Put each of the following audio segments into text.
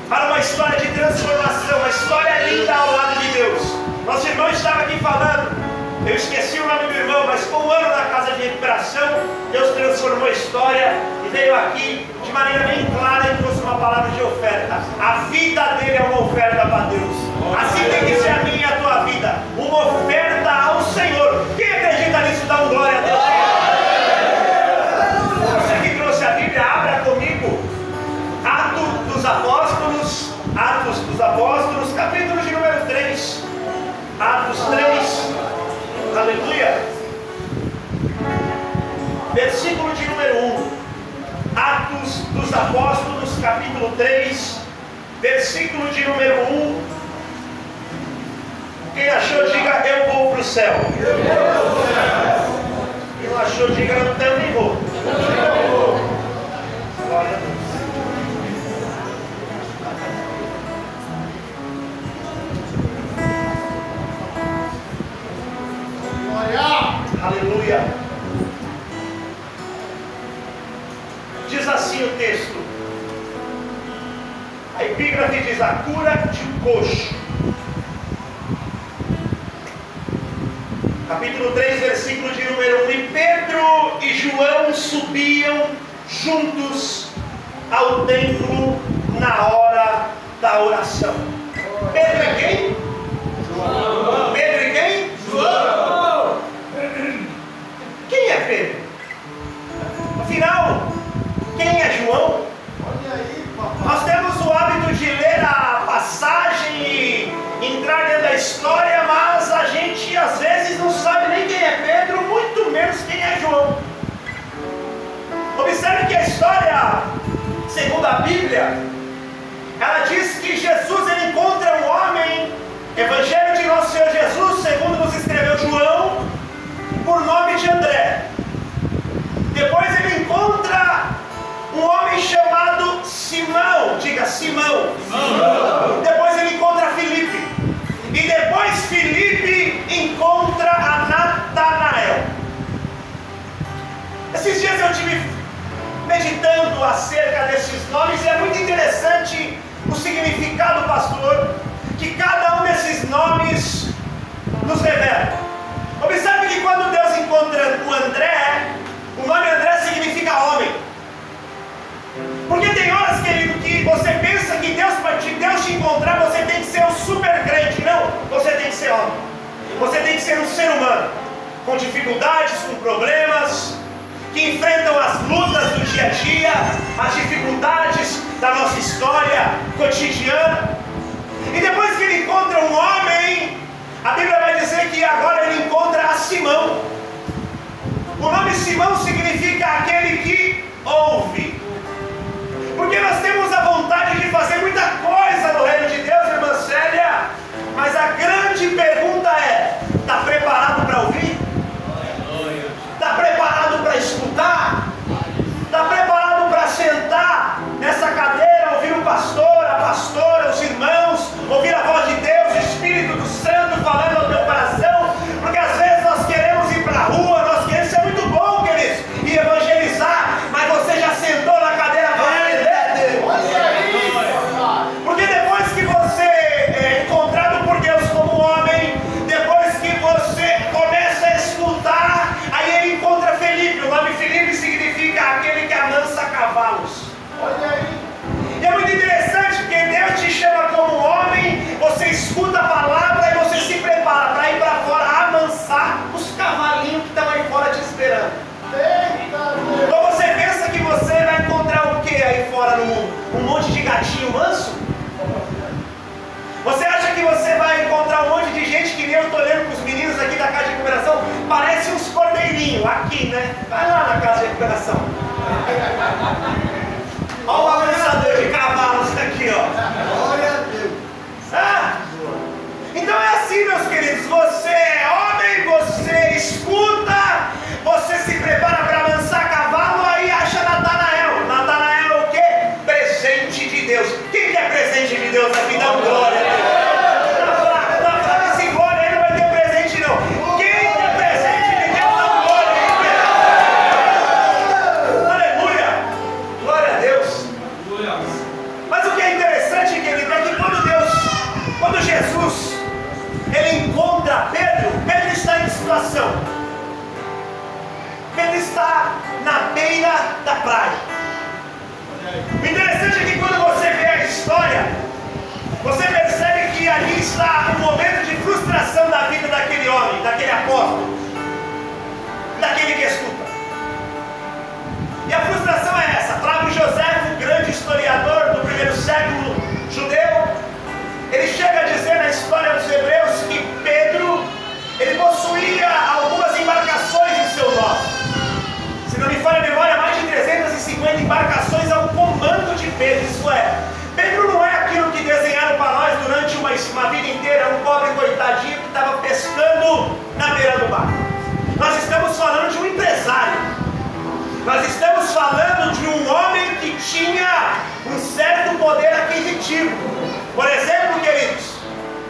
para uma história de transformação, uma história linda ao lado de Deus. Nosso irmão estava aqui falando, eu esqueci o nome do irmão, mas com um ano na casa de recuperação, Deus transformou a história e veio aqui de maneira bem clara e trouxe uma palavra de oferta. A vida dele é uma oferta para Deus. Assim tem que ser a minha e a tua vida, uma oferta ao Senhor. Quem acredita nisso, dá um glória a Deus. Você que trouxe a Bíblia, abra comigo Atos dos Apóstolos, capítulo de número 3. Atos 3, aleluia. Versículo de número 1. Atos dos Apóstolos, capítulo 3, versículo de número 1. Quem achou, diga: eu vou para o céu. Quem não achou, diga: eu também vou. Glória a Deus. Aleluia. Diz assim o texto. A epígrafe diz: a cura de um coxo. Capítulo 3, versículo de número 1. E Pedro e João subiam juntos ao templo na hora da oração. Pedro é quem? João. Pedro e quem? João. Quem é Pedro? Afinal, quem é João? Olha aí, papai. Nós temos o hábito de ler a passagem e entrar dentro da história, mas a gente às vezes não sabe nem quem é Pedro, muito menos quem é João. Observe que a história, segundo a Bíblia, ela diz que Jesus ele encontra um homem, Evangelho de Nosso Senhor Jesus, segundo nos escreveu João, por nome de André. Depois ele encontra um homem chamado Simão, diga Simão. Simão. Depois ele encontra Filipe. E depois Filipe encontra a Natanael. Esses dias eu estive meditando acerca desses nomes e é muito interessante o significado, pastor, que cada um desses nomes nos revela. Observe que quando Deus encontra o André, o nome André significa homem. Porque tem horas, querido, que você pensa que Deus te encontrar, você tem que ser um super crente. Não, você tem que ser homem. Você tem que ser um ser humano, com dificuldades, com problemas, que enfrentam as lutas do dia a dia, as dificuldades da nossa história cotidiana. E depois que ele encontra um homem, a Bíblia vai dizer que agora ele encontra a Simão. O nome Simão significa aquele que ouve. Porque nós temos a vontade de fazer muita coisa no reino de Deus, irmã Célia, mas a grande pergunta é: está preparado para ouvir? Está preparado para escutar? Está preparado para sentar nessa cadeira, ouvir o pastor, a pastora, os irmãos, ouvir a voz de Deus, o Espírito Santo falando ao teu coração? Porque às vezes nós queremos ir para a rua, nós queremos ser muito bom, queridos, e evangelizar, mas você já sentou na cadeira para aprender? Porque depois que você é encontrado por Deus como homem, depois que você começa a escutar, aí ele encontra Felipe. O nome Felipe significa aquele que amansa cavalos. Olha aí. E é muito interessante porque Deus te chama como homem, você escuta a palavra e você se prepara para ir para fora, amansar os cavalinhos que estão aí fora te esperando. Então você pensa que você vai encontrar o que aí fora no mundo? Um monte de gatinho manso? Você acha que você vai encontrar um monte de gente que nem eu estou olhando com os meninos aqui da casa de recuperação? Parece uns cordeirinhos aqui, né? Vai lá na casa de recuperação. Olha o avançador de cavalos aqui, ó. Glória a Deus. Ah, então é assim, meus queridos. Você é homem, você escuta, você se prepara para amansar cavalo, aí acha Natanael. Natanael é o quê? Presente de Deus. Quem quer presente de Deus aqui? Dá um glória a Deus. Tá fraco, situação. Pedro está na beira da praia. O interessante é que quando você vê a história, você percebe que ali está um momento de frustração da vida daquele homem, daquele apóstolo, daquele que escuta. E a frustração é essa. Flávio Joséfo, grande historiador do primeiro século judeu, ele chega a dizer na história dos Hebreus que Pedro, ele possuía algumas embarcações em seu nome. Se não me falha a memória, mais de 350 embarcações ao comando de Pedro. Isso é, Pedro não é aquilo que desenharam para nós durante uma vida inteira, um pobre coitadinho que estava pescando na beira do mar. Nós estamos falando de um empresário. Nós estamos falando de um homem que tinha um certo poder aquisitivo. Por exemplo, queridos,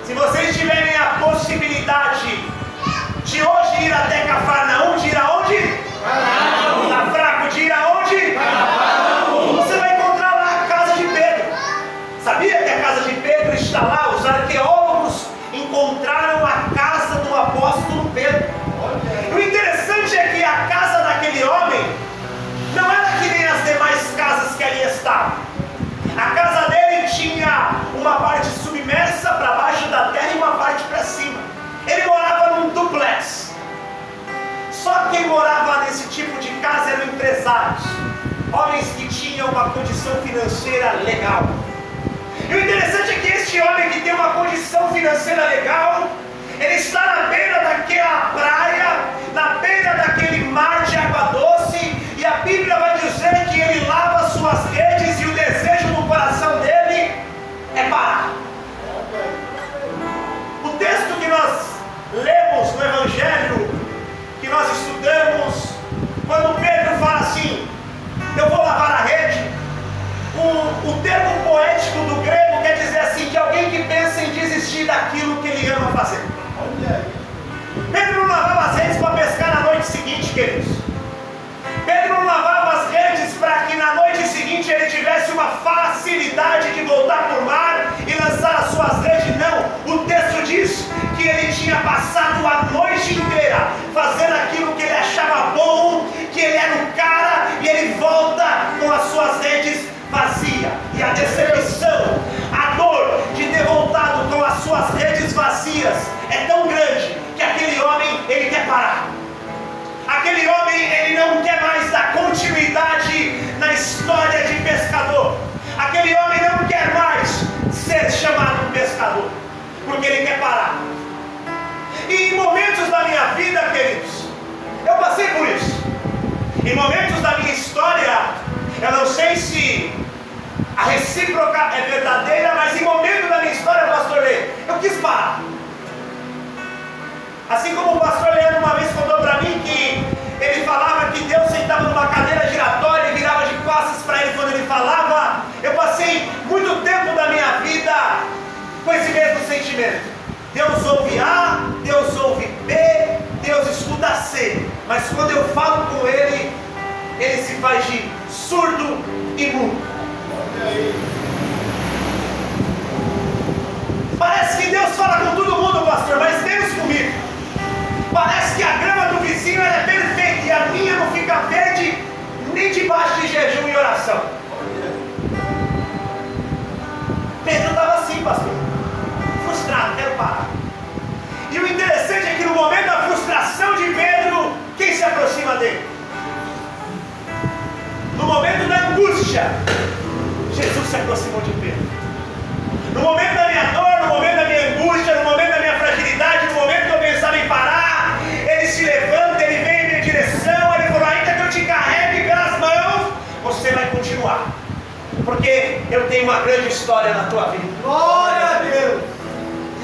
se vocês tiverem a possibilidade de hoje ir até Cafarnaum, de ir aonde? Está fraco, de ir aonde? Você vai encontrar lá a casa de Pedro. Sabia que a casa de Pedro está lá? Os arqueólogos encontraram a casa do apóstolo Pedro. O interessante é que a casa daquele homem não era que nem as demais casas que ali estavam. A casa dele tinha uma parte submersa para baixo da terra e uma parte para cima. Ele morava num duplex. Só quem morava nesse tipo de casa eram empresários, homens que tinham uma condição financeira legal. E o interessante é que este homem que tem uma condição financeira legal, ele está na beira daquela praia, na beira daquele mar de água doce, e a Bíblia vai dizer que ele lava suas redes e o desejo no coração dele é parar. O texto que nós lemos no Evangelho, que nós estudamos, quando Pedro fala assim, eu vou lavar a rede, o termo poético do grego quer dizer assim, de alguém que pensa em desistir daquilo que ele ama fazer. Pedro não lavava as redes para pescar na noite seguinte, queridos. Pedro não lavava as redes para que na noite seguinte ele tivesse uma facilidade de voltar para o mar e lançar as suas redes. Não, o texto diz que ele tinha passado a noite inteira fazendo aquilo que ele achava bom, que ele era o cara, e ele volta com as suas redes vazias. E a decepção, a dor de ter voltado com as suas redes vazias é tão grande que aquele homem, ele quer parar. Aquele homem, ele não quer mais dar continuidade na história de pescador. Aquele homem não quer mais ser chamado pescador, porque ele quer parar. E em momentos da minha vida, queridos, eu passei por isso. Em momentos da minha história, eu não sei se a recíproca é verdadeira, mas em momento da minha história, pastor Lê, eu quis parar. Assim como o pastor Leandro uma vez contou para mim que ele falava que Deus sentava numa cadeira giratória e virava de costas para ele quando ele falava, eu passei muito tempo da minha vida com esse mesmo sentimento. Deus ouve A, Deus ouve B, Deus escuta C, mas quando eu falo com ele, ele se faz de surdo e mudo. Parece que Deus fala com todo mundo, pastor, mas menos comigo. Parece que a grama do vizinho é perfeita e a minha não fica verde nem debaixo de jejum e oração. Pedro estava assim, pastor, frustrado, quero parar. E o interessante é que no momento da frustração de Pedro, quem se aproxima dele? No momento da angústia, Jesus se aproximou de Pedro. No momento da minha dor, no momento da minha angústia, no momento da minha fragilidade, no momento que eu pensava em parar, ele se levanta, ele vem em minha direção, ele falou, ainda que eu te carregue pelas mãos, você vai continuar, porque eu tenho uma grande história na tua vida. Glória a Deus!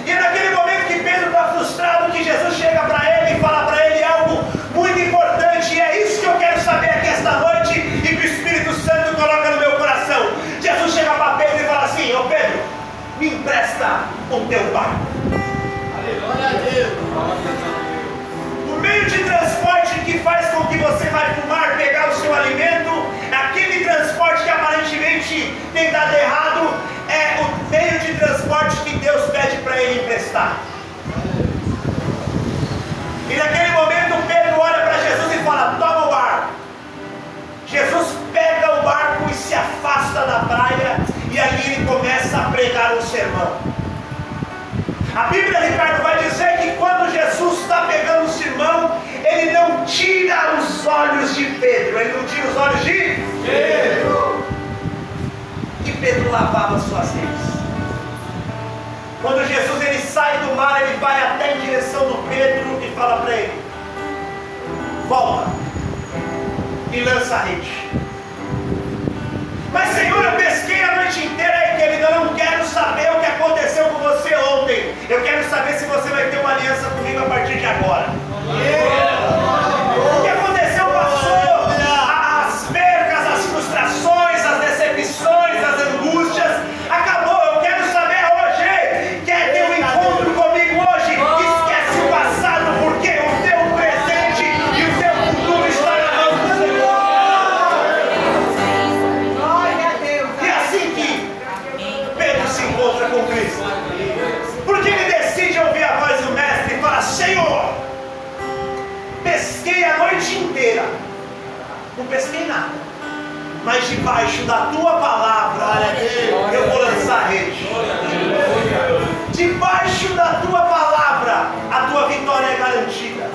E é naquele momento que Pedro está frustrado, que Jesus chega para ele e fala para ele algo muito importante, e é isso que eu quero saber aqui esta noite, e que o Espírito Santo coloca no meu coração. Jesus chega para Pedro e fala assim, ô Pedro, me empresta o teu barco. Glória a Deus! O meio de transporte que faz com que você vai para o mar pegar o seu alimento, aquele transporte que aparentemente tem dado errado, é o meio de transporte que Deus pede para ele emprestar. E naquele lança a rede. Mas Senhor, eu pesquei a noite inteira e querido, eu não quero saber o que aconteceu com você ontem. Eu quero saber se você vai ter uma aliança comigo a partir de agora. O que aconteceu passou. As percas, as frustrações, as decepções, as angústias. Acabou. Eu quero saber hoje. Quer ter um encontro comigo hoje? Esquece o passado, porque o teu presente e o teu futuro estão na mão do Senhor. E é assim que Pedro se encontra com Cristo. Porque ele decide ouvir a voz do Mestre e fala: Senhor, pesquei a noite inteira, não pesquei nada, mas debaixo da tua palavra eu vou lançar a rede. Debaixo da tua palavra a tua vitória é garantida.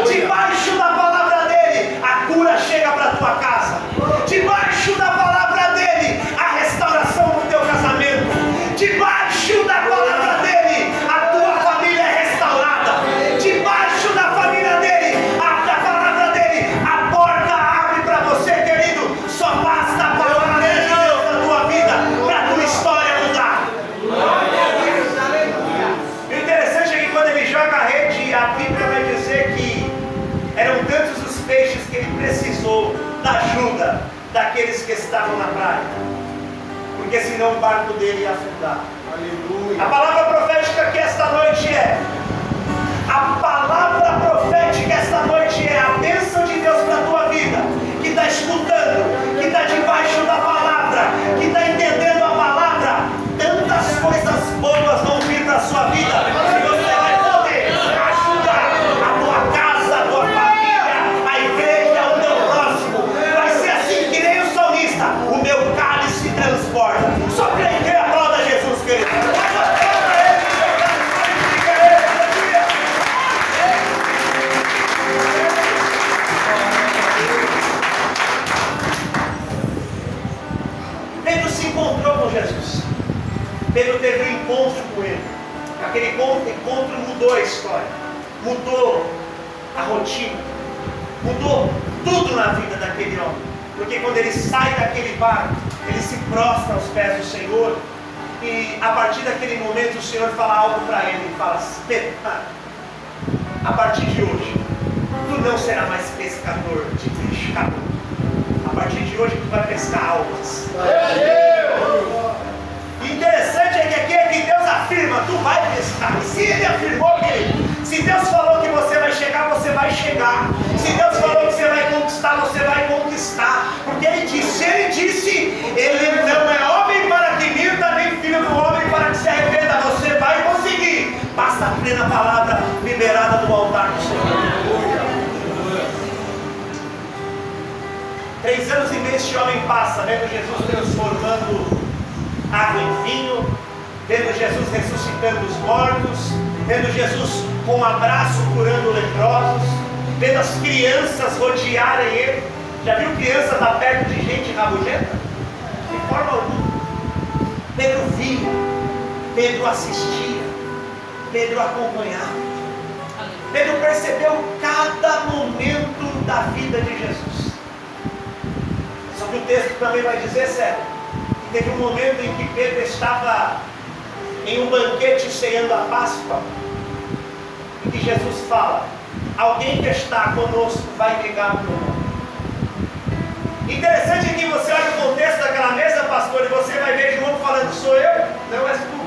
Debaixo da palavra dele a cura chega para a tua casa. Debaixo da palavra dele a restauração do teu casamento. Debaixo da palavra dele a tua família é restaurada. Debaixo da família dele, da palavra dele, a porta abre para você, querido. Só basta a palavra de Deus na tua vida para a tua história mudar. O interessante é que quando ele joga a rede, a Bíblia vai dizer que eram tantos os peixes que ele precisou da ajuda daqueles que estavam na praia, porque senão o barco dele ia afundar. Aleluia. A palavra profética que esta noite é: a palavra profética esta noite é a bênção de Deus para a tua vida, que está escutando, que está debaixo da palavra, que está entendendo a palavra. Tantas coisas boas vão vir para a sua vida, e você vai poder ajudar a tua casa, a tua família, a igreja, o teu próximo. Vai ser assim que nem o salmista: o meu cálice transborda. Só creio que aplauda Jesus, querido. Pedro se encontrou com Jesus. Pedro teve um encontro com ele. Aquele encontro mudou a história, mudou a rotina, mudou tudo na vida daquele homem. Porque quando ele sai daquele barco, ele se prostra aos pés do Senhor. E a partir daquele momento o Senhor fala algo para ele. Ele fala: Pedro, a partir de hoje tu não será mais pescador de peixe. A partir de hoje tu vai pescar almas. E interessante é que aqui é que Deus afirma: tu vai pescar. E se ele afirmou, que se Deus falou que você vai chegar, você vai chegar. Se Deus falou que você vai conquistar, você vai conquistar. Porque ele disse, ele não é homem para que minta, nem filho do homem para que se arrependa. Você vai conseguir. Basta crer na palavra liberada do altar do Senhor. 3 anos e meio este homem passa, vendo Jesus transformando água em vinho, vendo Jesus ressuscitando os mortos, vendo Jesus com um abraço curando leprosos, vendo as crianças rodearem ele. Já viu criança estar perto de gente rabugenta? De forma alguma. Pedro via, Pedro assistia, Pedro acompanhava. Pedro percebeu cada momento da vida de Jesus. Só que o texto também vai dizer, certo, que teve um momento em que Pedro estava em um banquete ceando a Páscoa, e que Jesus fala: alguém que está conosco vai negar o meu nome. Interessante é que você olha o contexto daquela mesa, pastor, e você vai ver João falando: sou eu, não és tu.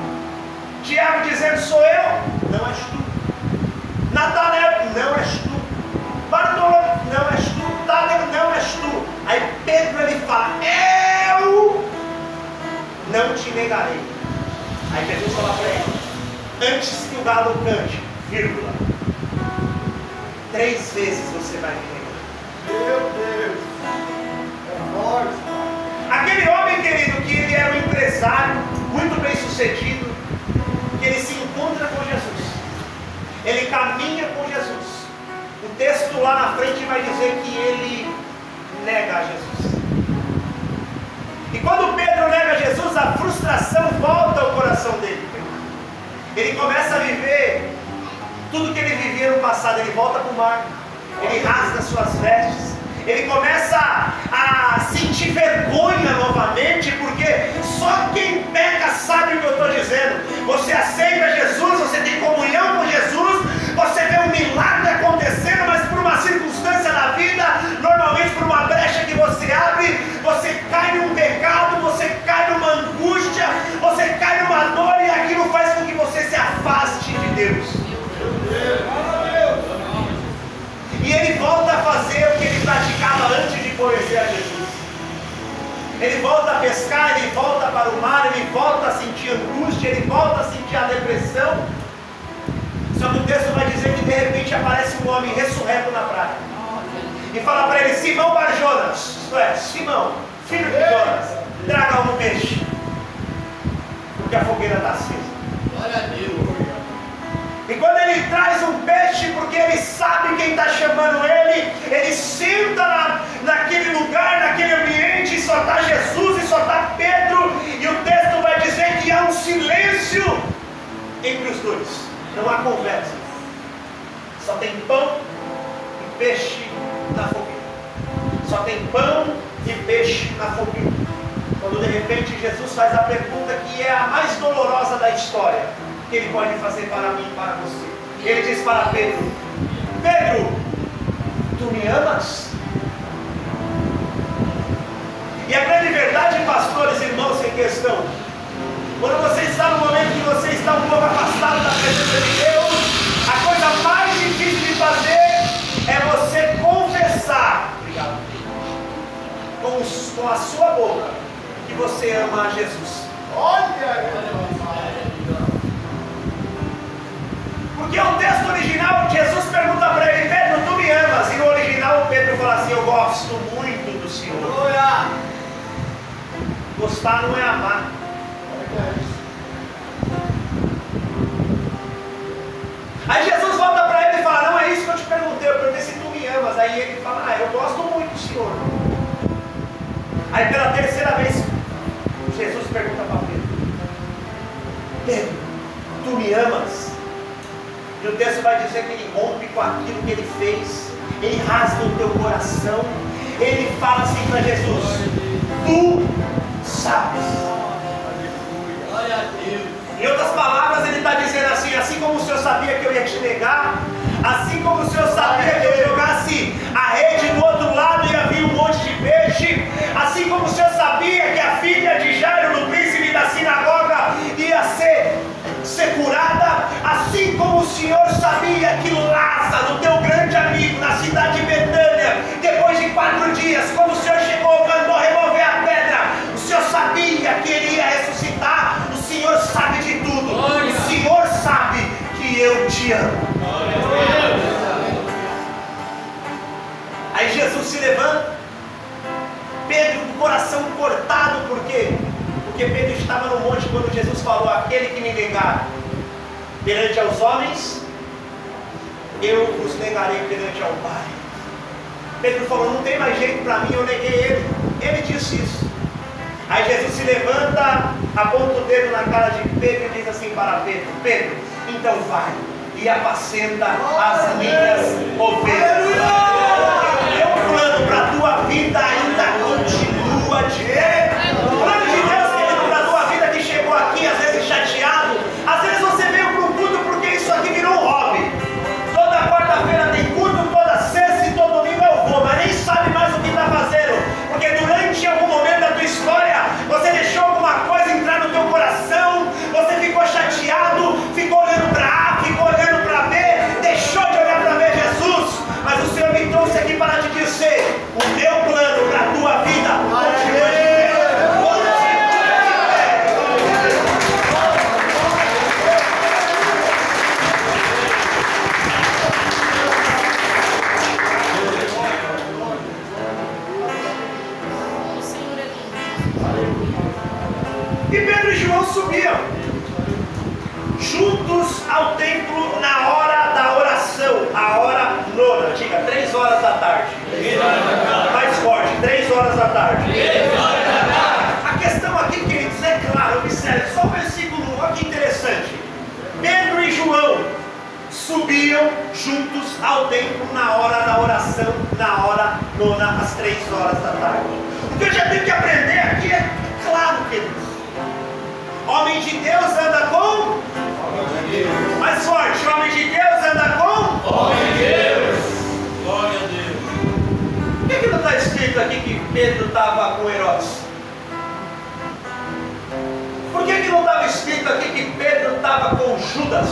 Tiago dizendo: sou eu, não és tu. Natanael: não és tu. Bartolomeu: não és tu. Tadeu: não és tu. Aí Pedro ele fala: eu não te negarei. Aí Jesus fala para ele: antes que o galo cante, vírgula, 3 vezes você vai me negar. Meu Deus, é forte. Aquele homem, querido, que ele era um empresário muito bem sucedido, que ele se encontra com Jesus, ele caminha com Jesus. O texto lá na frente vai dizer que ele nega a Jesus. E quando Pedro nega Jesus, a frustração volta ao coração dele. Ele começa a viver tudo que ele vivia no passado. Ele volta para o mar, ele rasga suas vestes, Ele começa a sentir vergonha novamente, porque só quem peca sabe o que eu estou dizendo. Você aceita Jesus, você tem comunhão com Jesus, você vê um milagre acontecendo, mas por uma circunstância da vida, normalmente por uma brecha que você abre, você cai num pecado, você cai numa angústia, você cai numa dor, e aquilo faz com que você se afaste de Deus. E ele volta a fazer o que ele praticava antes de conhecer a Jesus. Ele volta a pescar, ele volta para o mar, ele volta a sentir angústia, ele volta a sentir a depressão. Só que o texto vai dizer que de repente aparece um homem ressurreto na praia e fala para ele: Simão Bar-Jonas, isto é, Simão, filho de Jonas, traga um peixe, porque a fogueira está acesa. Glória a Deus. E quando ele traz um peixe, porque ele sabe quem está chamando ele senta naquele lugar, naquele ambiente, e só está Jesus e só está Pedro, e o texto vai dizer que há um silêncio entre os dois, não há conversa, só tem pão e peixe na fogueira, só tem pão e peixe na fogueira. Quando de repente Jesus faz a pergunta que é a mais dolorosa da história que ele pode fazer para mim e para você. Ele diz para Pedro: Pedro, tu me amas? E a grande verdade, pastores, irmãos em questão, quando você está no momento que você está um pouco afastado da presença de Deus, a coisa mais difícil de fazer é você confessar, com a sua boca, que você ama a Jesus. Porque o texto original, Jesus pergunta para ele: Pedro, tu me amas? E no original Pedro fala assim: eu gosto muito do Senhor. Gostar não é amar. Aí Jesus volta para ele e fala: não é isso que eu te perguntei, eu perguntei se tu me amas. Aí ele fala: eu gosto muito do Senhor. Aí pela terceira vez Jesus pergunta para Pedro: Pedro, tu me amas? E o texto vai dizer que ele rompe com aquilo que ele fez, ele rasga o teu coração, ele fala assim para Jesus: tu sabes. Glória a Deus. Em outras palavras, ele está dizendo assim como o Senhor sabia que eu ia te negar, assim como o Senhor sabia que eu jogasse a rede do outro lado e havia um monte de peixe, assim como o Senhor sabia que a filha de Jairo, do príncipe da sinagoga, ia ser curada, assim como o Senhor sabia que Lázaro, teu grande amigo, na cidade de Betânia, depois de 4 dias, quando o Senhor chegou, mandou remover a pedra, o Senhor sabia que ele ia ressuscitar. O Senhor sabe de tudo. O Senhor sabe que eu te amo. Aí Jesus se levanta, Pedro com o coração cortado, por quê? Porque Pedro estava no monte quando Jesus falou: aquele que me negar perante aos homens, eu vos negarei perante ao Pai. Pedro falou: não tem mais jeito para mim, eu neguei ele. Ele disse isso. Aí Jesus se levanta, aponta o dedo na cara de Pedro e diz assim para Pedro: Pedro, então vai e apacenta as minhas ovelhas. O meu plano para a tua vida ainda continua de pé. O plano de Deus, querido, para a tua vida que chegou aqui, às vezes chateado, às vezes você veio para o culto porque isso aqui virou um hobby. Toda quarta-feira tem culto, toda sexta e todo domingo eu vou, mas nem sabe mais o que está fazendo, porque durante algum momento da tua história, você deixou alguma coisa entrar no teu coração, você ficou chateado, ficou olhando para A, ficou olhando para B, deixou de olhar para ver Jesus, mas o Senhor me trouxe aqui para te dizer: o meu plano para a tua vida continua de pé. E Pedro e João subiam juntos ao templo na hora da oração, a hora nona, diga 3 horas da tarde. Mais forte, 3 horas da tarde. A questão aqui, queridos, é claro, observe só o versículo 1, olha que interessante. Pedro e João subiam juntos ao templo na hora da oração, na hora nona, às 3 horas da tarde. O que eu já tenho que aprender aqui é claro, queridos. Homem de Deus anda com? Mais forte, homem de Deus anda com? Homem de Deus. Glória a Deus. Por que não está escrito aqui que Pedro estava com Herodes? Por que não estava escrito aqui que Pedro estava com Judas?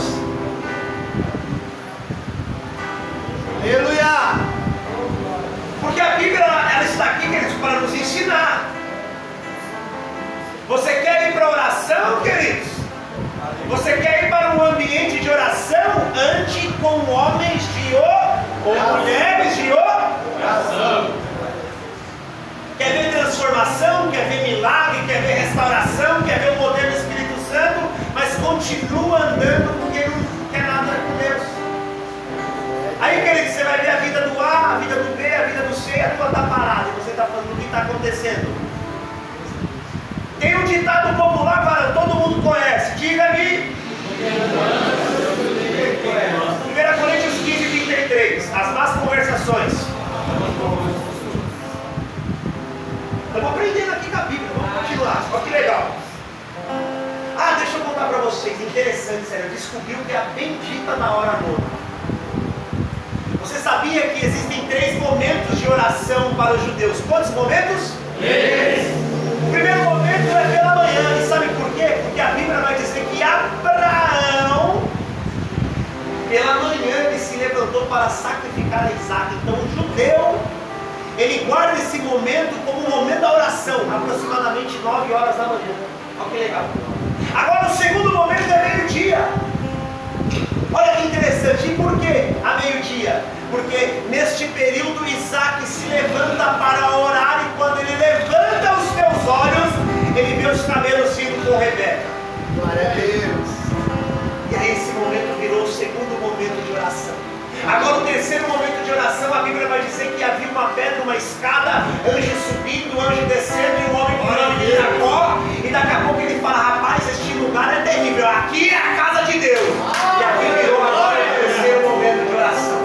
Aleluia! Porque a Bíblia ela está aqui, queridos, para nos ensinar. Você quer ir para a oração, queridos? Você quer ir para um ambiente de oração? Ande com homens de ou mulheres de oração. Quer ver transformação? Quer ver milagre? Quer ver restauração? Quer ver o poder do Espírito Santo? Mas continua andando porque não quer nada com Deus. Aí, querido, você vai ver a vida do A, a vida do B, a vida do C, a tua está parada e você está falando o que está acontecendo. Tem um ditado popular, varão, todo mundo conhece. Diga-me. 1 Coríntios 15, 33. As más conversações. Estamos aprendendo aqui com a Bíblia. Vamos continuar. Olha que legal. Ah, deixa eu contar para vocês. Interessante, sério. Eu descobri o que é a bendita na hora nona. Você sabia que existem 3 momentos de oração para os judeus? Quantos momentos? 3. O primeiro momento é pela manhã, e sabe por quê? Porque a Bíblia vai dizer que Abraão, pela manhã, ele se levantou para sacrificar a Isaac. Então o judeu, ele guarda esse momento como o momento da oração, aproximadamente 9 horas da manhã. Olha que legal. Agora o segundo momento é meio-dia. Olha que interessante, e por que a meio-dia? Porque neste período Isaac se levanta para orar, e quando ele levanta os teus olhos, ele vê os camelos vindo com Rebeca. Glória a Deus. E aí esse momento virou o segundo momento de oração. Agora o terceiro momento de oração, a Bíblia vai dizer que havia uma pedra, uma escada, anjo subindo, anjo descendo, e um homem falando de Jacó, e daqui a pouco ele fala, rapaz, este lugar é terrível, aqui é a casa de Deus. E aqui virou agora o terceiro momento de oração.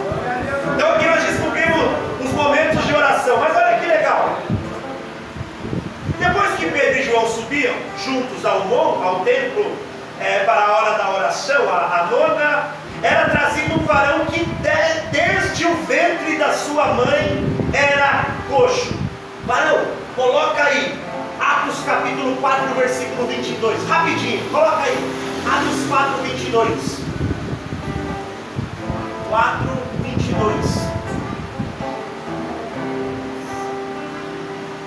Então aqui nós descobrimos os momentos de oração, mas olha que legal. Depois que Pedro e João subiam juntos ao templo, para a hora da oração, a nona, era trazido um varão que desde o ventre da sua mãe era coxo. Varão, coloca aí, Atos capítulo 4, versículo 22, rapidinho, coloca aí, Atos 4, 22. 4, 22.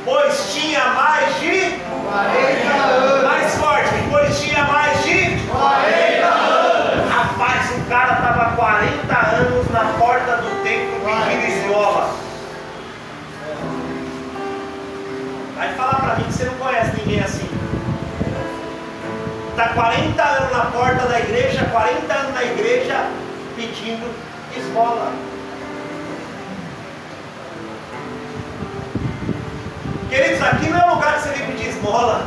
Pois tinha mais de 40 anos. Mais forte, pois tinha mais de 40 anos. Rapaz, o cara estava 40 anos na porta do templo pedindo esmola. Vai falar para mim que você não conhece ninguém assim. Está 40 anos na porta da igreja, 40 anos na igreja pedindo esmola. Queridos, aqui não é lugar que você vem pedir esmola.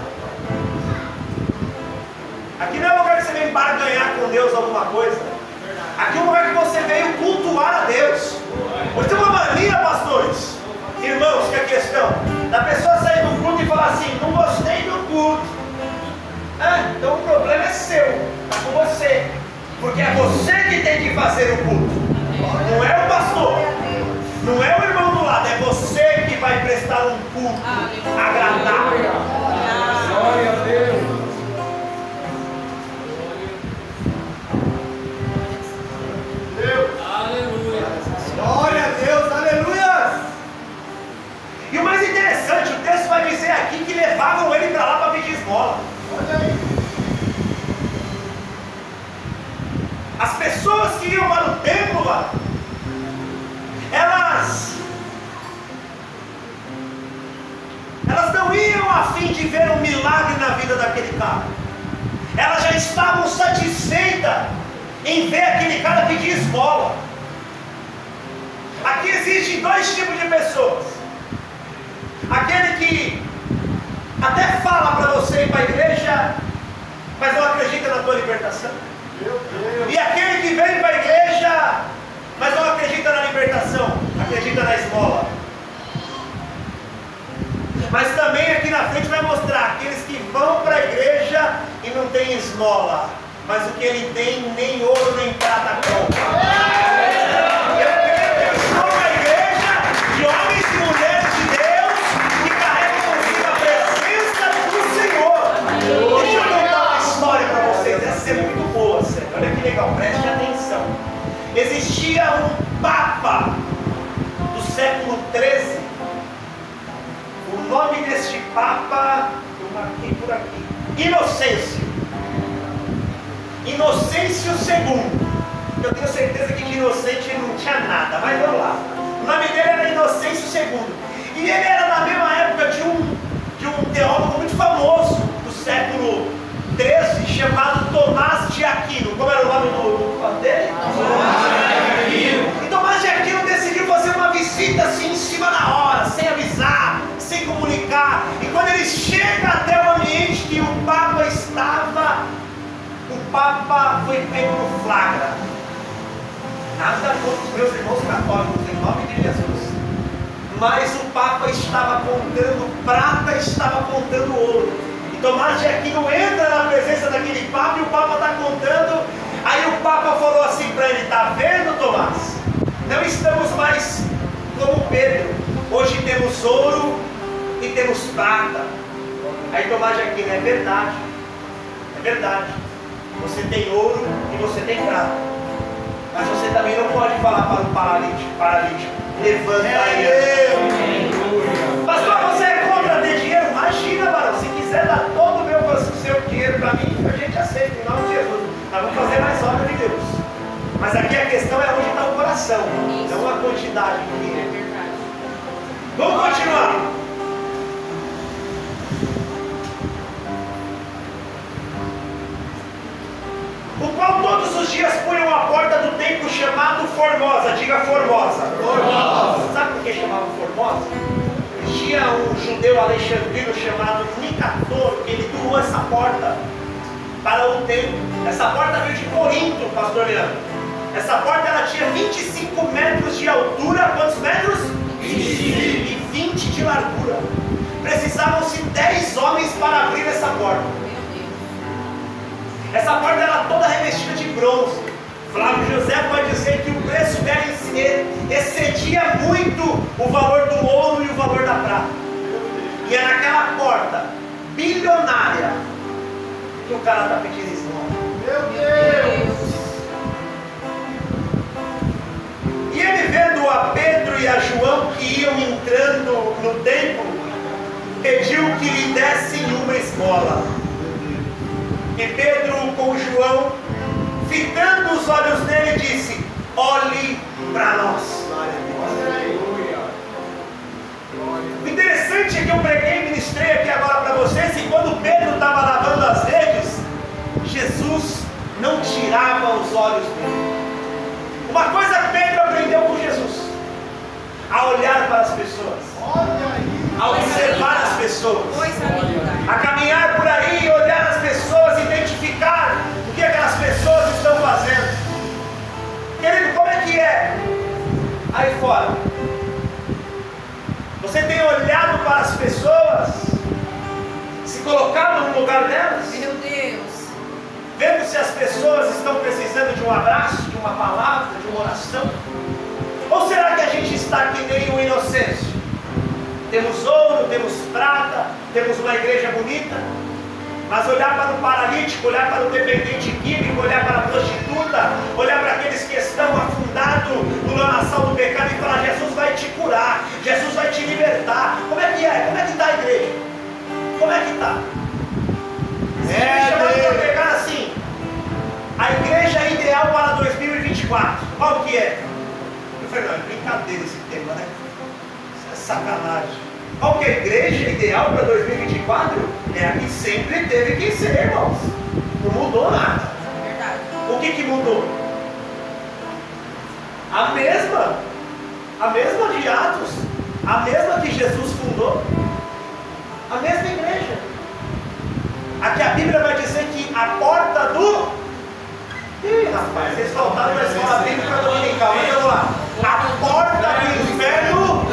Aqui não é lugar que você vem barganhar com Deus alguma coisa. Aqui é um lugar que você veio cultuar a Deus. Hoje tem uma mania, pastores, irmãos, que é a questão da pessoa sair do culto e falar assim, não gostei do culto. Então o problema é seu, está com você. Porque é você que tem que fazer o culto. Não é o pastor, não é o irmão do lado, é você que vai prestar um culto agradável. Glória a Deus. Aleluia. Glória a Deus, aleluia. E o mais interessante, o texto vai dizer aqui que levavam ele para lá para pedir esmola. Olha aí. As pessoas que iam para o templo lá, elas não iam a fim de ver um milagre na vida daquele cara. Elas já estavam satisfeitas em ver aquele cara pedir esmola. Aqui existem 2 tipos de pessoas. Aquele que até fala para você ir para a igreja, mas não acredita na tua libertação. E aquele que vem para a igreja, mas não acredita na libertação, acredita na esmola. Mas também aqui na frente vai mostrar aqueles que vão para a igreja e não tem esmola, mas o que ele tem, nem ouro nem prata compra. Eu creio que eu estou na igreja de homens e mulheres de Deus que carregam consigo a presença do Senhor. Deixa eu contar uma história para vocês, essa é muito boa, sério. Olha que legal, preste atenção. Existia um Papa do século XIII. O nome deste Papa, eu marquei por aqui, Inocêncio II. Eu tenho certeza que de inocente ele não tinha nada, mas vamos lá. O nome dele era Inocêncio II. E ele era da mesma época de um teólogo muito famoso do século XIII, chamado Tomás de Aquino. Como era o nome do dele? Tomás de Aquino. E Tomás de Aquino decidiu fazer uma visita assim em cima da hora, sem avisar, sem comunicar. E quando ele chega até o ambiente que o Papa estava, o Papa foi pego no flagra. Nada contra os meus irmãos católicos, em nome de Jesus. Mas o Papa estava contando prata, estava contando ouro. E Tomás de Aquino entra na presença daquele Papa e o Papa está contando. Aí o Papa falou assim para ele: está vendo, Tomás? Não estamos mais como Pedro. Hoje temos ouro e temos prata. Aí Tomás de Aquino: é verdade. É verdade. Você tem ouro e você tem prata. Mas você também não pode falar para o paralítico: levanta aí. Pastor, você é contra ter dinheiro? Imagina, varão. Se quiser dar todo o seu dinheiro para mim, a gente aceita, em nome de Jesus. Nós vamos fazer mais obra de Deus. Mas aqui a questão é onde está o coração, não a quantidade de dinheiro. Vamos continuar. O qual todos os dias punham a porta do templo chamado Formosa. Diga Formosa. Formosa. Sabe por que chamavam Formosa? Tinha um judeu alexandrino chamado Nicator, que ele doou essa porta para o templo. Essa porta veio de Corinto, pastor Leandro. Essa porta ela tinha 25 metros de altura. Quantos metros? 25. E 20 de largura. Precisavam-se 10 homens para abrir essa porta. Essa porta era toda revestida de bronze. Flávio José vai dizer que o preço dela excedia muito o valor do ouro e o valor da prata. E é naquela porta bilionária que o cara está pedindo esmola. Meu Deus! E ele, vendo a Pedro e a João que iam entrando no templo, pediu que lhe dessem uma esmola. E Pedro, com João, fitando os olhos nele, disse: olhe para nós. O interessante é que eu preguei e ministrei aqui agora para vocês, e quando Pedro estava lavando as redes, Jesus não tirava os olhos dele. Uma coisa Pedro aprendeu com Jesus: a olhar para as pessoas, a observar as pessoas, a caminhar por aí e olhar as pessoas, identificar o que aquelas pessoas estão fazendo. Querido, como é que é aí fora? Você tem olhado para as pessoas, se colocado no lugar delas? Meu Deus! Vendo se as pessoas estão precisando de um abraço, de uma palavra, de uma oração? Ou será que a gente está que nem o Inocêncio? Temos ouro, temos prata, temos uma igreja bonita, mas olhar para o paralítico, olhar para o dependente químico, olhar para a prostituta, olhar para aqueles que estão afundados no lamaçal do pecado e falar: Jesus vai te curar, Jesus vai te libertar. Como é que é? Como é que está a igreja? Como é que está? Me chamando para pegar assim: a igreja ideal para 2024. Qual que é? Eu falei: não, é brincadeira esse tema, né? Isso é sacanagem. Qual que é a igreja ideal para 2024? É a que sempre teve que ser, irmãos. Não mudou nada. Verdade. O que mudou? A mesma de Atos, a mesma que Jesus fundou, a mesma igreja. Aqui a Bíblia vai dizer que a porta do Ih, rapaz, vocês faltaram na escola bíblica dominical, mas vamos lá. A porta do inferno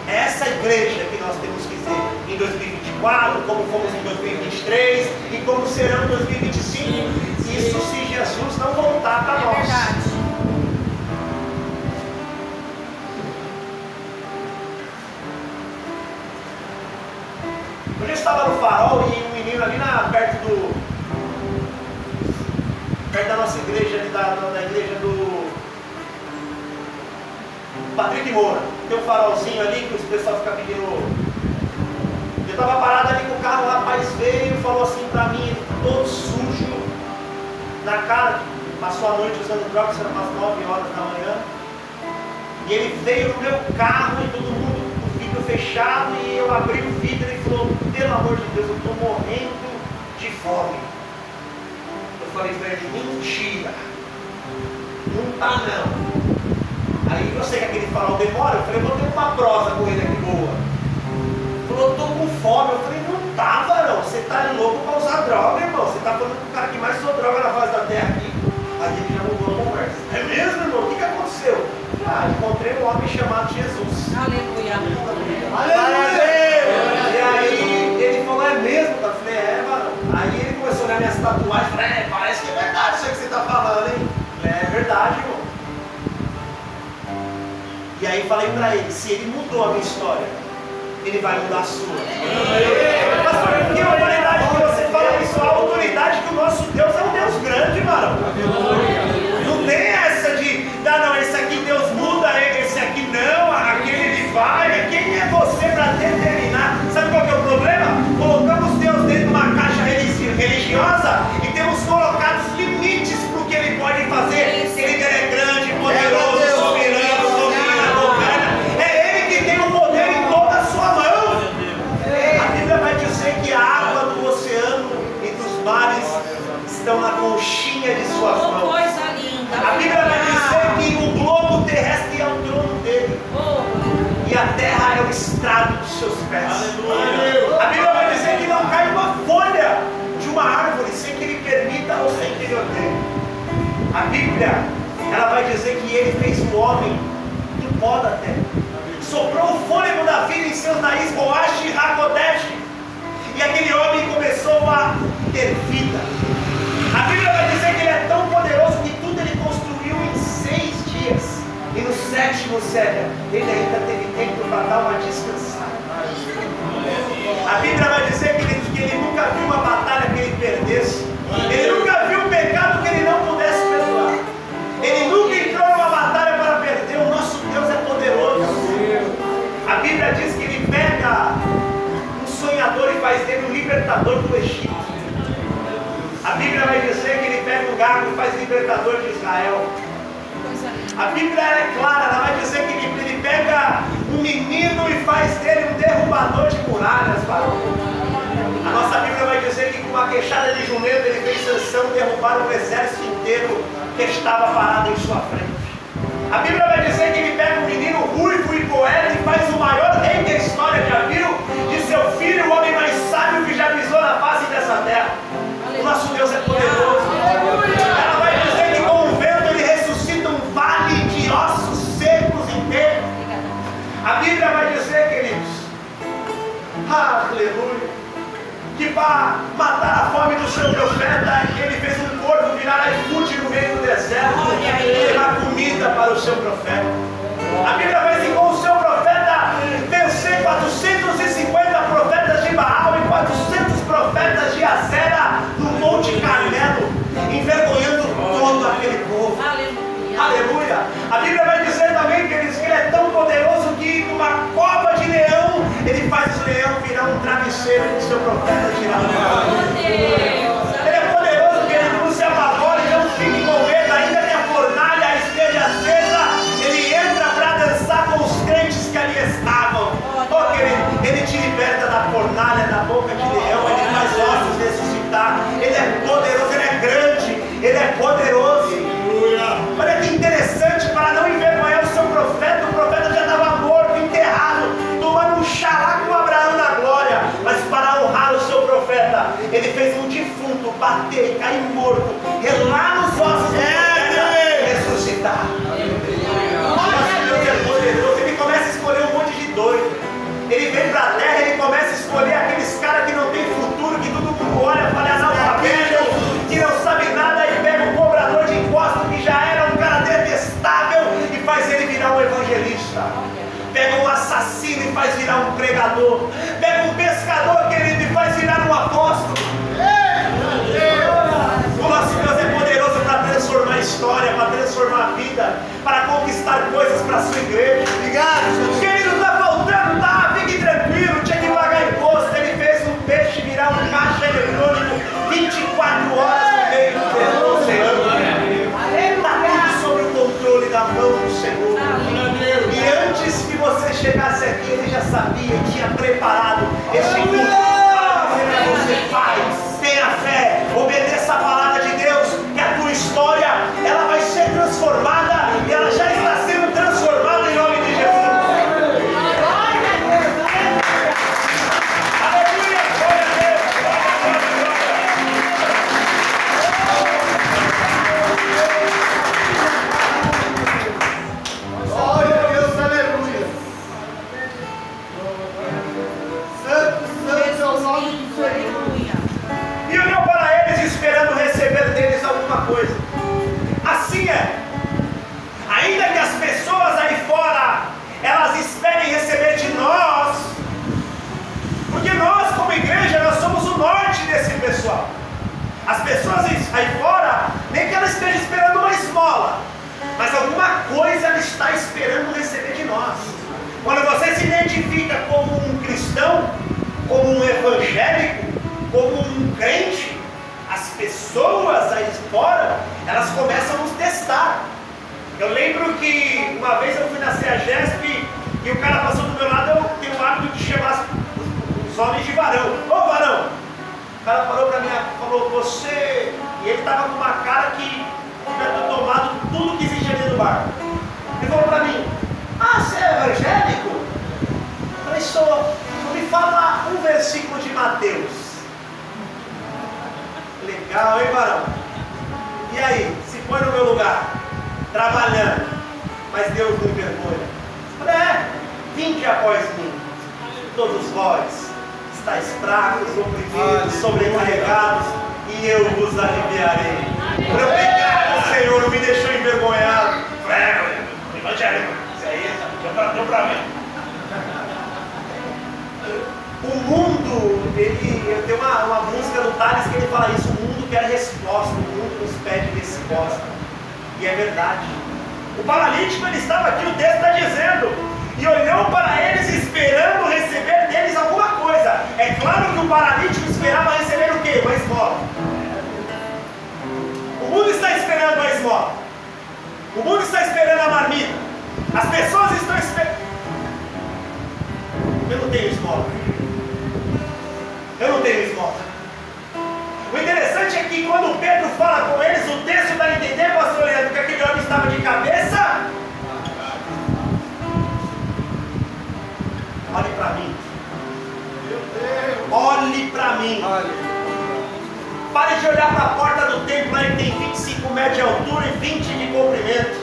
é essa igreja que nós temos que ser em 2024, como fomos em 2023 e como serão em 2025. Isso se Jesus não voltar para nós. Verdade. Eu estava no Farol e um menino ali perto da nossa igreja, ali da igreja do Patrick Moura. Tem um farolzinho ali que o pessoal fica pedindo. Eu estava parado ali com o carro, o rapaz veio e falou assim para mim, todo sujo, na cara, passou a noite usando drogas, era umas 9 horas da manhã. E ele veio no meu carro e todo mundo com o vidro fechado, e eu abri o vidro e falou, pelo amor de Deus, eu estou morrendo de fome. Eu falei para ele, mentira, não tá não. Aí eu sei que aquele farol demora, eu falei, vou ter uma prosa com ele aqui boa. Ele falou, eu estou com fome. Eu falei, não tá, varão, você tá louco para usar droga, irmão. Você tá falando com o cara que mais usou droga na face da terra aqui. Aí ele já mudou a conversa. É mesmo, irmão? O que aconteceu? Ah, encontrei um homem chamado Jesus. Aleluia. Aleluia! E aí ele falou, é mesmo? Eu falei, é, varão. Aí ele começou a olhar minhas tatuagens e falou, parece que é verdade isso aí que você está falando, hein? É verdade, irmão. E aí falei para ele, se ele mudou a minha história, ele vai mudar a sua. Pastor, que autoridade que você fala isso? A autoridade que o nosso Deus é um Deus grande, varão. Não tem essa de, não, esse aqui Deus muda, esse aqui não, aquele ele vai. Quem é você para determinar? Sabe qual que é o problema? Colocamos Deus dentro de uma caixa religiosa e temos colocado os limites para o que ele pode fazer. Ele é grande, poderoso, soberano, domina, governa. É ele que tem o poder em toda a sua mão. A Bíblia vai dizer que a água do oceano e dos mares estão na conchinha de suas mãos. Coisa linda. A Bíblia vai dizer que o globo terrestre é o trono dele. E a terra é o estrado dos seus pés. A Bíblia vai dizer que não cai uma folha de uma árvore sem que ele permita ou sem que ele ordenhe. A Bíblia, ela vai dizer que ele fez o homem do pó da terra. Soprou o fôlego da vida em seus narizes, Roash e Hakodesh. E aquele homem começou a ter vida. A Bíblia vai dizer que ele é tão poderoso que tudo ele construiu em 6 dias. E no 7º século, ele ainda teve tempo para dar uma descansada. A Bíblia vai dizer que ele nunca viu uma batalha que ele perdesse. Ele nunca viu um pecado que ele não pudesse perdoar. Ele nunca entrou numa batalha para perder. O nosso Deus é poderoso. A Bíblia diz que ele pega um sonhador e faz dele um libertador do Egito. A Bíblia vai dizer que ele pega um gago e faz libertador de Israel. A Bíblia é clara, ela vai dizer que ele pega um menino e faz dele um derrubador de muralhas, varão. A nossa Bíblia vai dizer que com uma queixada de jumento ele fez Sansão derrubar um exército inteiro que estava parado em sua frente. A Bíblia vai dizer que ele pega um menino ruivo e poeta e faz o maior rei que a história já viu, de seu filho, o homem mais sábio que já pisou na face dessa terra. O nosso Deus é poderoso. Ela vai dizer que com o vento ele ressuscita um vale de ossos secos inteiros. A Bíblia vai dizer, queridos, aleluia, que para matar a fome do seu profeta, ele fez um corvo virar iFood no meio do deserto e levar comida para o seu profeta. A Bíblia vai dizer que com o seu profeta vencer 450 profetas de Baal e 400 profetas de Azera no Monte Carmelo, envergonhando todo aquele povo. Aleluia. A Bíblia vai dizer também que ele é tão poderoso que numa cova de leão, ele faz o leão virar um travesseiro e o seu profeta tirar o leão. Ele é poderoso que ele não se apavora, ele não fique com medo, ainda que a fornalha esteja acesa, ele entra para dançar com os crentes que ali estavam. Oh, querido, ele te liberta da fornalha, da boca de leão, ele faz ossos ressuscitar. Ele é poderoso, ele é grande, ele é poderoso. Olha que interessante, para não envergonhar o seu profeta, o profeta já estava morto, enterrado, tomando um xalá com Abraão na glória. Mas para honrar o seu profeta, pescador. Pega um pescador, querido, e faz virar um apóstolo. O nosso Deus é poderoso para transformar a história, para transformar a vida, para conquistar coisas para a sua igreja. Obrigado. Querido, está faltando, tá? Fique tranquilo, tinha que pagar imposto. Ele fez um peixe virar um caixa eletrônico 24 horas no meio do oceano. Está tudo sob o controle da mão do Senhor. E antes que você chegasse aqui, Ele já sabia, tinha preparado esse culto para dizer para você: faz, tenha fé, obedeça a palavra de Deus, que a tua história ela vai ser transformada e ela já está sendo transformada em nome de Jesus. Aleluia, glória a Deus. Glória a Deus, aleluia. Santo, santo é o nome do Senhor. E olhou para eles esperando receber deles alguma coisa. Assim é. Ainda que as pessoas aí fora elas esperem receber de nós, porque nós como igreja nós somos o norte desse pessoal. As pessoas aí fora, nem que ela esteja esperando uma esmola, mas alguma coisa ela está esperando receber de nós. Quando você se identifica como um cristão, como um evangélico, como um crente, as pessoas aí fora, elas começam a nos testar. Eu lembro que uma vez eu fui na CEAGESP e o cara passou do meu lado, eu tenho o hábito de chamar os homens de varão. Ô varão! O cara parou pra mim e falou: você... E ele estava com uma cara que devia ter tomado tudo que existe ali no bar. Ele falou pra mim: ah, você é evangélico? Eu falei: sou. Me fala um versículo de Mateus. Legal, hein, varão? E aí, se põe no meu lugar, trabalhando, mas Deus não envergonha. Eu falei: vinde após mim, todos vós, estáis fracos, oprimidos, sobrecarregados, e eu vos aliviarei. Obrigado, Senhor, não me deixou envergonhado. Evangélico, isso aí deu pra mim. O mundo, tem uma música do Thales que ele fala isso: o mundo quer resposta, o mundo nos pede resposta. E é verdade. O paralítico, ele estava aqui, o texto está dizendo, e olhou para eles esperando receber deles alguma coisa. É claro que o paralítico esperava receber o quê? Uma esmola. O mundo está esperando a esmola. O mundo está esperando a marmita. As pessoas estão esperando. Eu não tenho esmola. Eu não tenho esmola. O interessante é que quando Pedro fala com eles, o texto dá a entender, pastor Leandro, que aquele homem estava de cabeça. Olhe para mim. Olhe para mim. Pare de olhar para a porta do templo, ele tem 25 metros de altura e 20 de comprimento.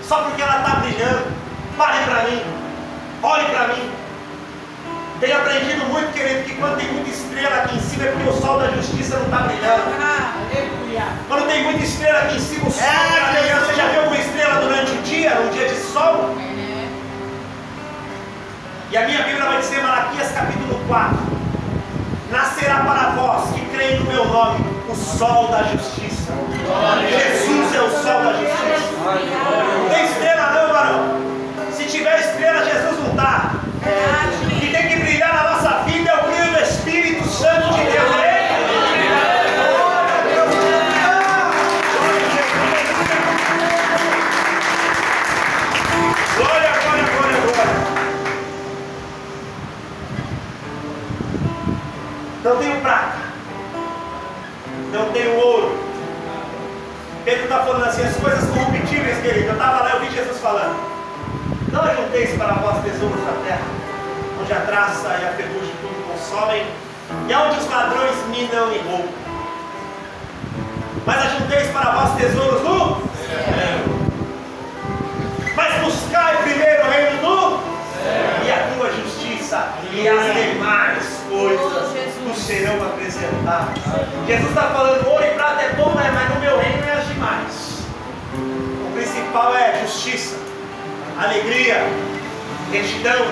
Só porque ela está brilhando. Pare para mim. Olhe para mim. Tenho aprendido muito, querido, que quando tem muita estrela aqui em cima é porque o sol da justiça não está brilhando. Quando tem muita estrela aqui em cima, o sol não está brilhando. Você já viu alguma estrela durante o dia, num dia de sol? E a minha Bíblia vai dizer, Malaquias capítulo 4: nascerá para vós que creem no meu nome o sol da justiça. Jesus é o sol da justiça. Não tem estrela não, varão. Se tiver estrela, Jesus não está. E tem que brilhar na nossa vida é o brilho do Espírito Santo de Deus. Glória, glória, glória, glória. Não tenho prata, não tenho ouro. Pedro está falando assim, as coisas corruptíveis, querido. Eu estava lá, eu vi Jesus falando: não ajunteis para vós tesouros na terra, onde a traça e a ferrugem tudo consomem, e onde os ladrões minam e roubam. Mas ajunteis para vós tesouros no céu. Mas buscai primeiro o reino do céu e a tua justiça, e as demais coisas nos serão acrescentadas. Jesus está falando: ouro e prata é bom, né? Mas no meu reino é as demais. O principal é justiça, alegria, retidão,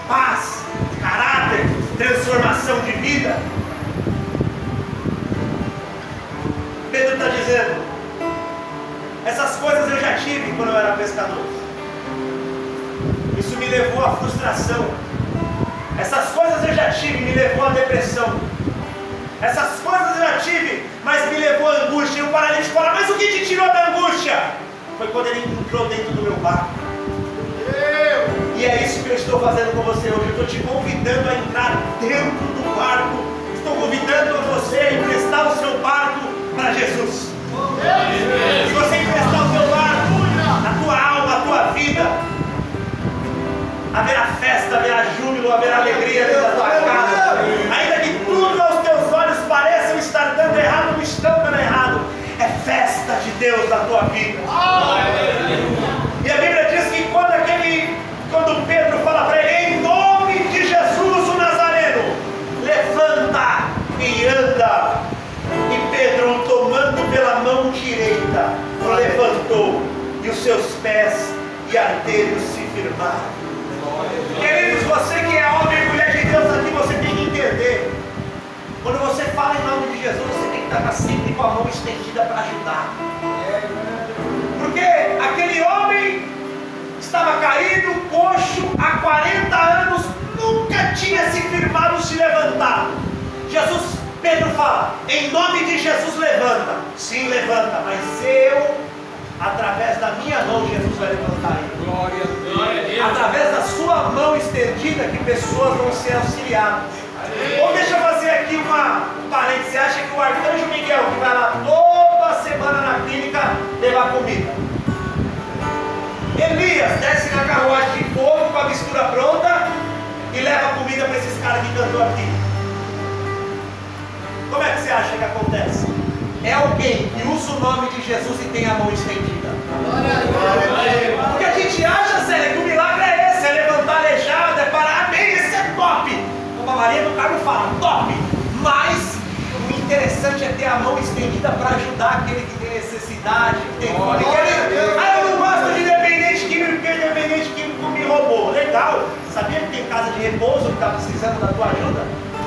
paz, caráter, transformação de vida. Pedro está dizendo: essas coisas eu já tive quando eu era pescador. Isso me levou à frustração. Essas coisas eu já tive, me levou à depressão. Essas coisas eu já tive, mas me levou à angústia. E o paralítico fala: mas o que te tirou da angústia? Foi quando ele entrou dentro do meu barco. E é isso que eu estou fazendo com você hoje. Eu estou te convidando a entrar dentro do barco. Estou convidando você a emprestar o seu barco para Jesus. Se você emprestar o seu barco, a tua alma, a tua vida, haverá festa, haverá júbilo, haverá alegria dentro da tua casa. Ainda que tudo aos teus olhos pareçam estar dando errado, não estão dando errado. É festa de Deus na tua vida. E a Bíblia diz que quando Pedro fala para ele: em nome de Jesus o Nazareno, levanta e anda. E Pedro, tomando pela mão direita, o levantou, e os seus pés e artelhos se firmaram. Queridos, você que é homem e mulher de Deus aqui, você tem que entender: quando você fala em nome de Jesus, você tem que estar sempre com a mão estendida para ajudar. Porque aquele homem estava caído, coxo, há 40 anos, nunca tinha se firmado, se levantado. Pedro fala: em nome de Jesus levanta. Sim, levanta, mas através da minha mão, Jesus vai levantar ele. Glória a Deus. Através da sua mão estendida que pessoas vão ser auxiliadas. Ou deixa eu fazer aqui uma parêntese. Você acha que o arcanjo Miguel, que vai lá toda semana na clínica levar comida, Elias desce na carruagem de fogo com a mistura pronta e leva comida para esses caras que cantou aqui? Como é que você acha que acontece? É alguém que usa o nome de Jesus e tem a mão estendida. Porque a gente acha, sério, que o milagre é esse: é levantar aleijado, é parar. Amém, esse é top. Como a Maria do Carmo fala, top. Mas o interessante é ter a mão estendida para ajudar aquele que tem necessidade, que tem fome. Eu não gosto de dependente químico porque dependente químico me roubou. Legal. Sabia que tem casa de repouso que está precisando da tua ajuda?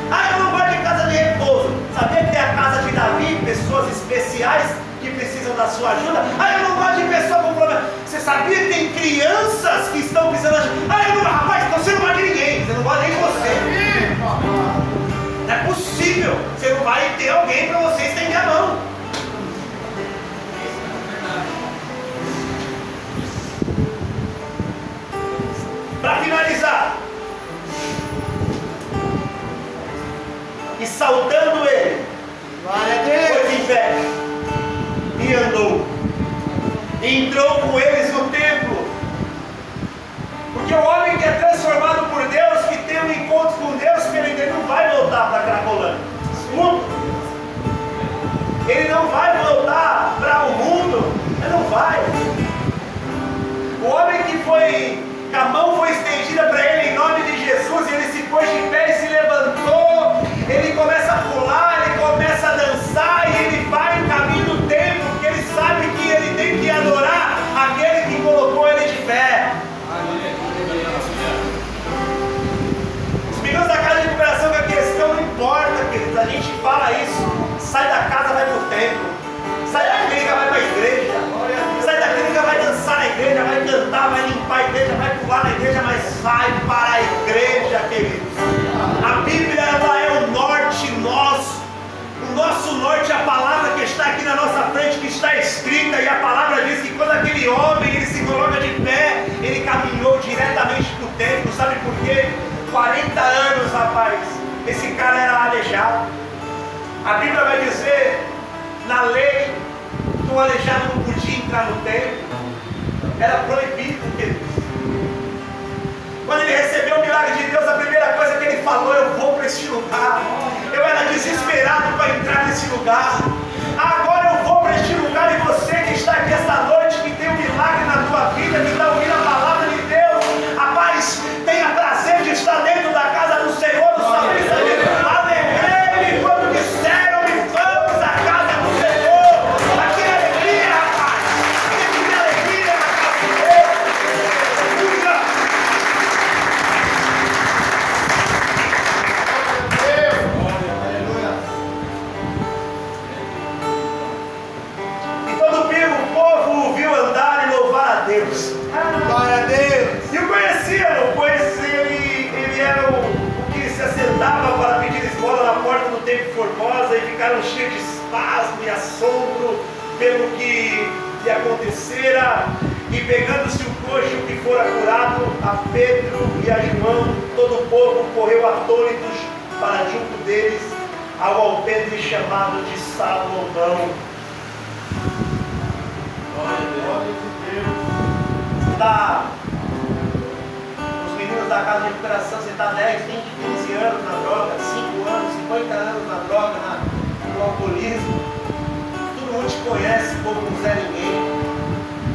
Eu não gosto de casa de repouso. Sabia que tem a casa de Davi, pessoas especiais que precisam da sua ajuda? Eu não gosto de pessoa com problema. Você sabia que tem crianças que estão precisando de ajuda? Rapaz, então você não gosta de ninguém. Você não gosta nem de você. Não é possível. Você não vai ter alguém para você estender a mão. Para finalizar, e saltando ele, foi em pé e andou, e entrou com eles no templo. Porque o homem que é transformado por Deus, que tem um encontro com Deus, ele não vai voltar para Cracolândia. Ele não vai voltar para o mundo. Ele não vai. O homem que a mão foi estendida para ele em nome de Jesus, e ele se pôs de pé e se levantou. Ele começa a pular, ele começa a dançar, e ele vai em caminho do templo, porque ele sabe que ele tem que adorar aquele que colocou ele de pé. Os meninos da casa de recuperação, que a questão não importa, queridos. A gente fala isso: sai da casa, vai para o templo. Sai da clínica, vai para a igreja. Sai da clínica, vai dançar na igreja, vai cantar, vai limpar a igreja, vai pular na igreja, mas vai para a igreja, queridos. A Bíblia, ela é o norte nosso. O nosso norte é a palavra que está aqui na nossa frente, que está escrita. E a palavra diz que quando aquele homem ele se coloca de pé, ele caminhou diretamente para o templo. Sabe por quê? 40 anos, rapaz, esse cara era aleijado. A Bíblia vai dizer, na lei, que o aleijado não podia entrar no templo. Era proibido, queridos. Quando ele recebeu o milagre de Deus, a primeira coisa que ele falou: eu vou para este lugar. Eu era desesperado para entrar nesse lugar. Agora eu vou para este lugar. E você que está aqui esta noite, que tem um milagre na tua vida, que está ouvindo a palavra de Deus, rapaz, tenha prazer de estar dentro da casa do Senhor. O salmista diz: alegrei-me quando disseram-me, vamos à casa do Senhor. Aqui é alegria, rapaz. Aqui é alegria na casa de Deus. pasmo e assombro pelo que lhe acontecera, e pegando-se o coxo que fora curado, a Pedro e a João, todo o povo correu atônitos para junto deles, ao alpendre chamado de Salomão. Glória a Deus. Os meninos da casa de recuperação, você está 10, 20, 15 anos na droga, 5 anos, 50 anos na droga, no alcoolismo. Todo mundo te conhece como um Zé Ninguém.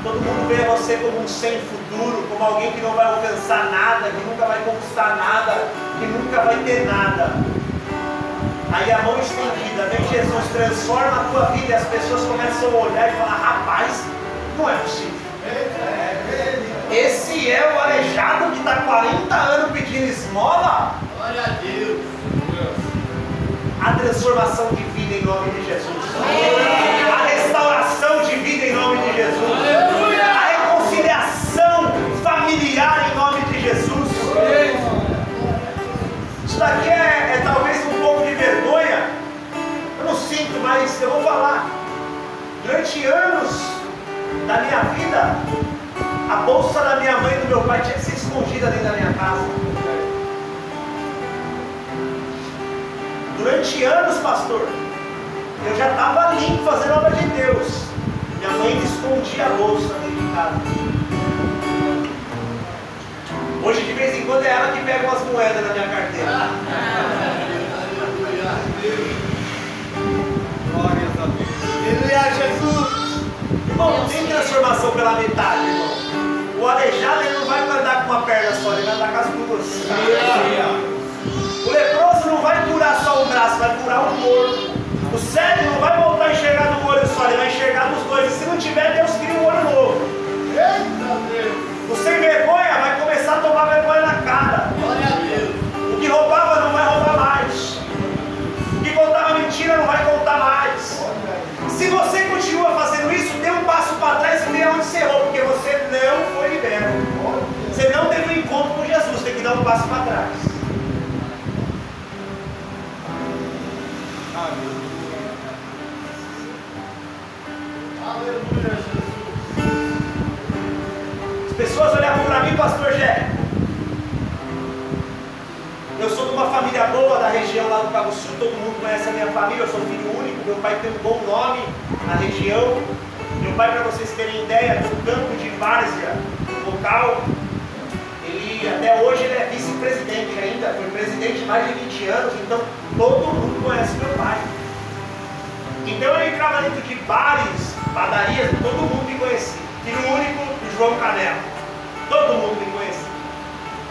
Todo mundo vê você como um sem futuro, como alguém que não vai alcançar nada, que nunca vai conquistar nada, que nunca vai ter nada. Aí a mão estendida, vem Jesus, transforma a tua vida e as pessoas começam a olhar e falar: rapaz, não é possível. Esse é o aleijado que está 40 anos pedindo esmola. Glória a Deus. A transformação de vida em nome de Jesus. A restauração de vida em nome de Jesus. A reconciliação familiar em nome de Jesus. Isso daqui é talvez um pouco de vergonha. Eu não sinto, mas eu vou falar. Durante anos da minha vida, a bolsa da minha mãe e do meu pai tinha que ser escondida dentro da minha casa. Durante anos, pastor, eu já estava limpo fazendo a obra de Deus. Minha mãe escondia a bolsa dentro de casa. Hoje, de vez em quando, é ela que pega umas moedas na minha carteira. Glória a Deus. Ele é Jesus. Irmão, não tem transformação pela metade, irmão. O aleijado, ele não vai andar com uma perna só, ele vai andar com as duas. O leproso não vai curar só um braço, vai curar o corpo. O cego não vai voltar a enxergar no olho só, ele vai enxergar nos dois. E se não tiver, Deus cria um olho novo. O sem vergonha vai começar a tomar vergonha na cara. O que roubava não vai roubar mais. O que contava mentira não vai contar mais. Se você continua fazendo isso, dê um passo para trás e vê onde você errou, porque você não foi liberto. Você não teve um encontro com Jesus, tem que dar um passo para trás. Aleluia, Jesus. As pessoas olhavam para mim, pastor Jé. Eu sou de uma família boa da região lá do Cabo Sul, todo mundo conhece a minha família, eu sou filho único, meu pai tem um bom nome na região. Meu pai, para vocês terem ideia, no campo de várzea local, ele até hoje ele é vice-presidente ainda, foi presidente mais de 20 anos, então todo mundo conhece meu pai. Então eu entrava dentro de bares, padarias, todo mundo me conhecia. Filho único do João Canela, todo mundo me conhecia.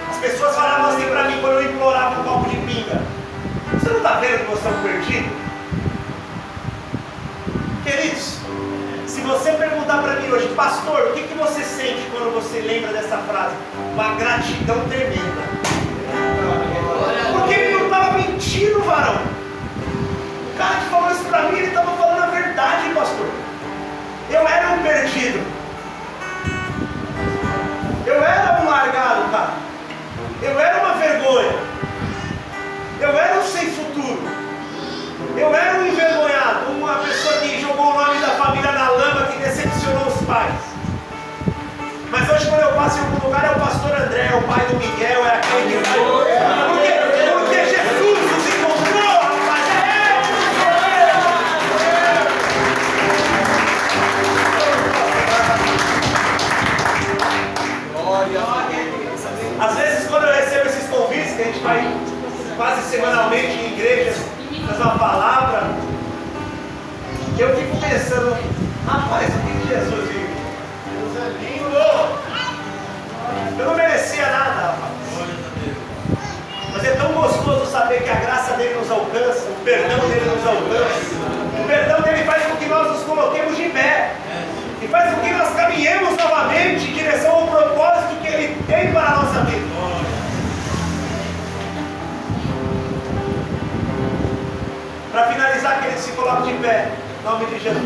As pessoas falavam assim para mim quando eu implorava um copo de pinga: você não está vendo que você é um perdido? Queridos, se você perguntar para mim hoje: pastor, o que você sente quando você lembra dessa frase? Uma gratidão tremenda. Porque ele não estava mentindo, varão. O cara que falou isso para mim, ele estava falando a verdade, pastor. Eu era um perdido. Eu era um largado, cara. Eu era uma vergonha. Eu era um sem futuro. Eu era um envergonhado. Uma pessoa que jogou o nome da família na lama, que decepcionou os pais. Mas hoje, quando eu passo em algum lugar, é o pastor André, é o pai do Miguel, é aquele que vai. Porque Jesus nos encontrou, rapaz. Às vezes, quando eu recebo esses convites, que a gente vai quase semanalmente em igrejas fazer uma palavra, eu fico pensando: rapaz, o que Jesus viu? Deus é lindo! Eu não merecia nada, rapaz. Mas é tão gostoso saber que a graça dele nos alcança, o perdão dele nos alcança. O perdão dele faz com que nós nos coloquemos de pé. E faz com que nós caminhemos novamente em direção ao propósito que ele tem para a nossa vida. Para finalizar, que ele se coloque de pé, em nome de Jesus.